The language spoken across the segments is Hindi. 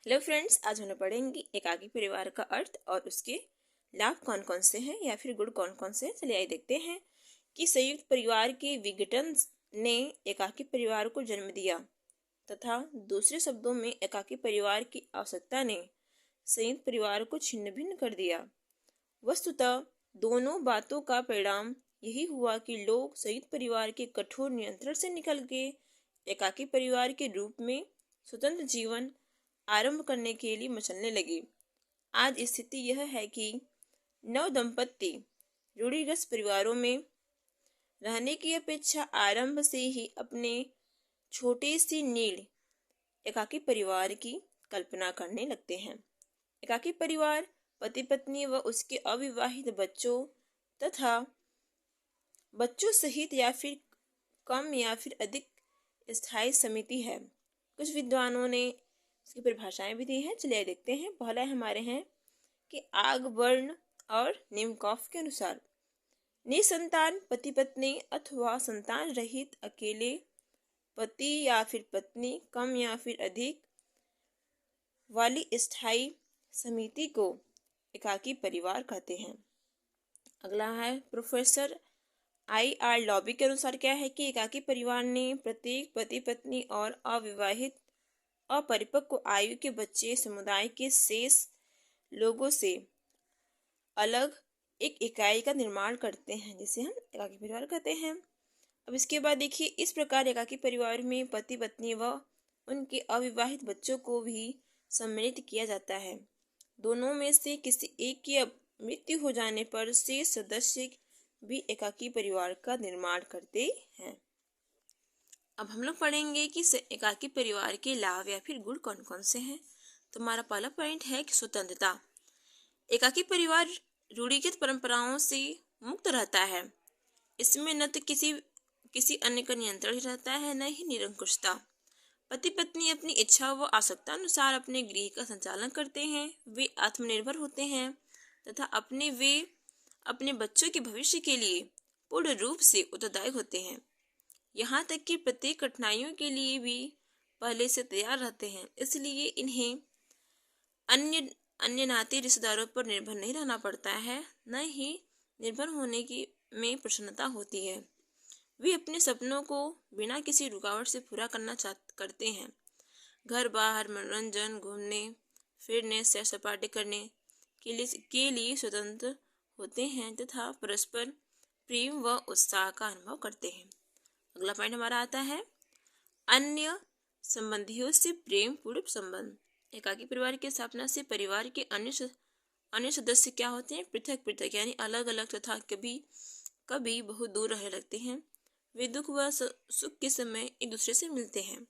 हेलो फ्रेंड्स, आज हम लोग पढ़ेंगे एकाकी परिवार का अर्थ और उसके लाभ कौन कौन से हैं या फिर गुण कौन कौन से हैं। चलिए आइए देखते हैं कि संयुक्त परिवार के विघटन ने एकाकी परिवार को जन्म दिया तथा दूसरे शब्दों में एकाकी परिवार की आवश्यकता ने संयुक्त परिवार को छिन्न भिन्न कर दिया। वस्तुतः दोनों बातों का परिणाम यही हुआ कि लोग संयुक्त परिवार के कठोर नियंत्रण से निकल के एकाकी परिवार के रूप में स्वतंत्र जीवन आरंभ करने के लिए मचलने लगे। आज स्थिति यह है कि नव दंपत्ति रूढ़िगत परिवारों में रहने की अपेक्षा आरंभ से ही अपने छोटे सी नीड़ एकाकी परिवार की कल्पना करने लगते हैं। एकाकी परिवार पति पत्नी व उसके अविवाहित बच्चों तथा बच्चों सहित या फिर कम या फिर अधिक स्थायी समिति है। कुछ विद्वानों ने इसकी परिभाषाएं भी दी हैं। चलिए देखते हैं। पहला हमारे हैं कि आगबर्न और निमकॉफ के अनुसार निसंतान पति पत्नी अथवा संतान रहित अकेले पति या फिर पत्नी कम या फिर अधिक वाली स्थायी समिति को एकाकी परिवार कहते हैं। अगला है प्रोफेसर I.R. लॉबी के अनुसार क्या है कि एकाकी परिवार ने प्रत्येक पति पत्नी और अविवाहित अपरिपक्व आयु के बच्चे समुदाय के शेष लोगों से अलग एक इकाई का निर्माण करते हैं, जिसे हम एकाकी परिवार कहते हैं। अब इसके बाद देखिए, इस प्रकार एकाकी परिवार में पति पत्नी व उनके अविवाहित बच्चों को भी सम्मिलित किया जाता है। दोनों में से किसी एक की मृत्यु हो जाने पर शेष सदस्य भी एकाकी परिवार का निर्माण करते हैं। अब हम लोग पढ़ेंगे कि एकाकी परिवार के लाभ या फिर गुण कौन कौन से हैं। तो हमारा पहला पॉइंट है कि स्वतंत्रता। एकाकी परिवार रूढ़िगत परंपराओं से मुक्त रहता है। इसमें न तो किसी अन्य का नियंत्रण ही रहता है, न ही निरंकुशता। पति पत्नी अपनी इच्छा व आवश्यकता अनुसार अपने गृह का संचालन करते हैं। वे आत्मनिर्भर होते हैं तथा अपने बच्चों के भविष्य के लिए पूर्ण रूप से उत्तरदायी होते हैं। यहाँ तक कि प्रत्येक कठिनाइयों के लिए भी पहले से तैयार रहते हैं। इसलिए इन्हें अन्य नाते रिश्तेदारों पर निर्भर नहीं रहना पड़ता है, न ही निर्भर होने की में प्रसन्नता होती है। वे अपने सपनों को बिना किसी रुकावट से पूरा करते हैं। घर बाहर मनोरंजन, घूमने फिरने, सैर सपाटे करने के लिए स्वतंत्र होते हैं तथा परस्पर प्रेम व उत्साह का अनुभव करते हैं। अगला पॉइंट हमारा आता है अन्य संबंधियों से प्रेम पूर्ण संबंध। एकाकी परिवार की स्थापना से परिवार के अन्य सदस्य क्या होते हैं? पृथक पृथक यानी अलग अलग तथा कभी बहुत दूर रहने लगते हैं। वे दुख व सुख के समय एक दूसरे से मिलते हैं।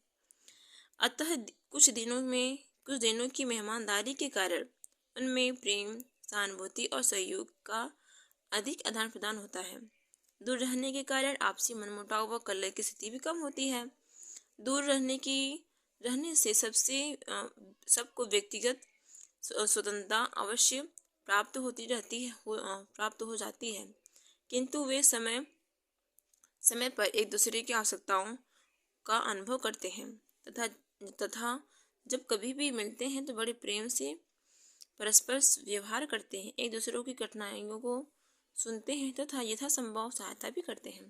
अतः कुछ दिनों की मेहमानदारी के कारण उनमें प्रेम, सहानुभूति और सहयोग का अधिक आदान प्रदान होता है। दूर रहने के कारण आपसी मनमुटाव व कलह की स्थिति भी कम होती है। दूर रहने से सबको व्यक्तिगत स्वतंत्रता अवश्य प्राप्त हो जाती है, किंतु वे समय पर एक दूसरे की आवश्यकताओं का अनुभव करते हैं तथा जब कभी भी मिलते हैं तो बड़े प्रेम से परस्पर व्यवहार करते हैं, एक दूसरे की कठिनाइयों को सुनते हैं तथा यथासंभव सहायता भी करते हैं।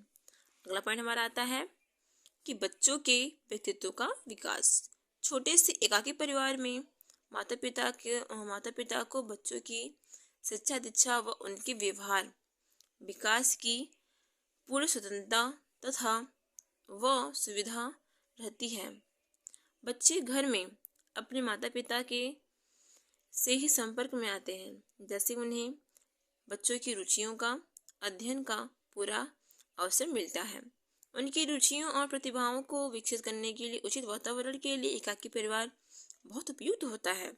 अगला पॉइंट हमारा आता है कि बच्चों के व्यक्तित्व का विकास। छोटे से एकाकी परिवार में माता पिता को बच्चों की शिक्षा दीक्षा व उनके व्यवहार विकास की पूर्ण स्वतंत्रता तथा व सुविधा रहती है। बच्चे घर में अपने माता पिता के से ही संपर्क में आते हैं, जैसे उन्हें बच्चों की रुचियों का अध्ययन का पूरा अवसर मिलता है। उनकी रुचियों और प्रतिभाओं को विकसित करने के लिए उचित वातावरण के लिए एकाकी परिवार बहुत उपयुक्त होता है।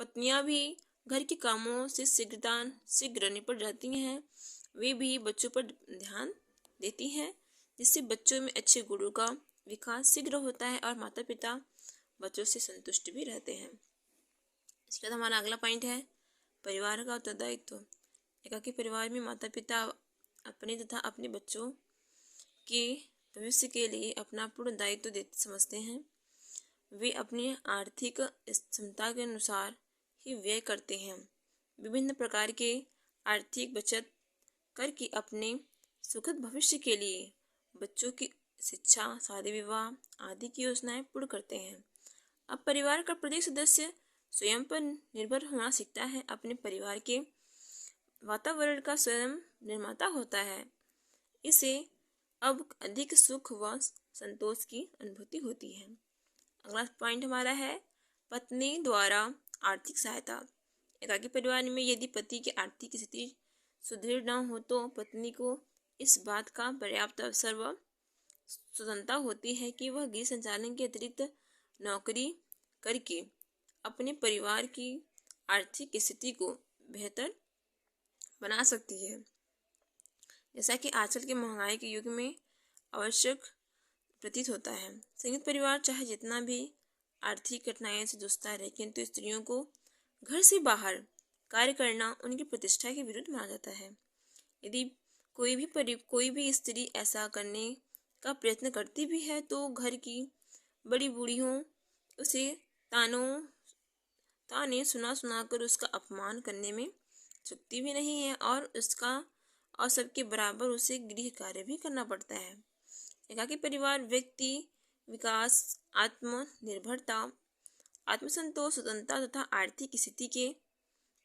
पत्नियां भी घर के कामों से शीघ्र निपट जाती हैं। वे भी बच्चों पर ध्यान देती हैं, जिससे बच्चों में अच्छे गुणों का विकास शीघ्र होता है और माता पिता बच्चों से संतुष्ट भी रहते हैं। इसके बाद हमारा अगला पॉइंट है परिवार का उत्तरदायित्व। एकाकी परिवार में माता पिता अपने तथा अपने बच्चों के भविष्य के लिए अपना पूर्ण दायित्व समझते हैं। वे अपनी आर्थिक क्षमता के अनुसार ही व्यय करते हैं। विभिन्न प्रकार के आर्थिक बचत करके अपने सुखद भविष्य के लिए बच्चों की शिक्षा, शादी विवाह आदि की योजनाएं पूर्ण करते हैं। अब परिवार का प्रत्येक सदस्य स्वयं पर निर्भर होना सीखता है, अपने परिवार के वातावरण का स्वयं निर्माता होता है। इसे अब अधिक सुख व संतोष की अनुभूति होती है। अगला पॉइंट हमारा है पत्नी द्वारा आर्थिक सहायता। एकाकी परिवार में यदि पति की आर्थिक स्थिति सुदृढ़ न हो तो पत्नी को इस बात का पर्याप्त अवसर व स्वतंत्रता होती है कि वह गृह संचालन के अतिरिक्त नौकरी करके अपने परिवार की आर्थिक स्थिति को बेहतर बना सकती है। जैसा कि आजकल के महंगाई के युग में आवश्यक प्रतीत होता है। संयुक्त परिवार चाहे जितना भी आर्थिक कठिनाइयों से जूझता रहे, किंतु स्त्रियों को घर से बाहर कार्य करना उनकी प्रतिष्ठा के विरुद्ध माना जाता है। यदि कोई भी स्त्री ऐसा करने का प्रयत्न करती भी है तो घर की बड़ी बूढ़ियों उसे ताने सुना कर उसका अपमान करने में चूकती भी नहीं है और सबके बराबर उसे गृह कार्य भी करना पड़ता है। एकाकी परिवार व्यक्ति विकास, आत्मनिर्भरता, आत्मसंतोष, स्वतंत्रता तथा आर्थिक स्थिति के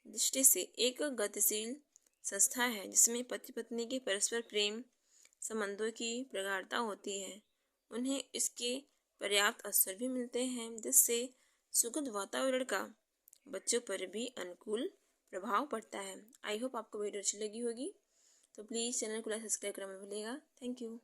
दृष्टि से एक गतिशील संस्था है जिसमें पति पत्नी के परस्पर प्रेम संबंधों की प्रगाढ़ता होती है। उन्हें इसके पर्याप्त अवसर भी मिलते हैं जिससे सुखद वातावरण का बच्चों पर भी अनुकूल प्रभाव पड़ता है। आई होप आपको वीडियो अच्छी लगी होगी, तो प्लीज़ चैनल को लाइक सब्सक्राइब करना मत भूलिएगा। Thank you.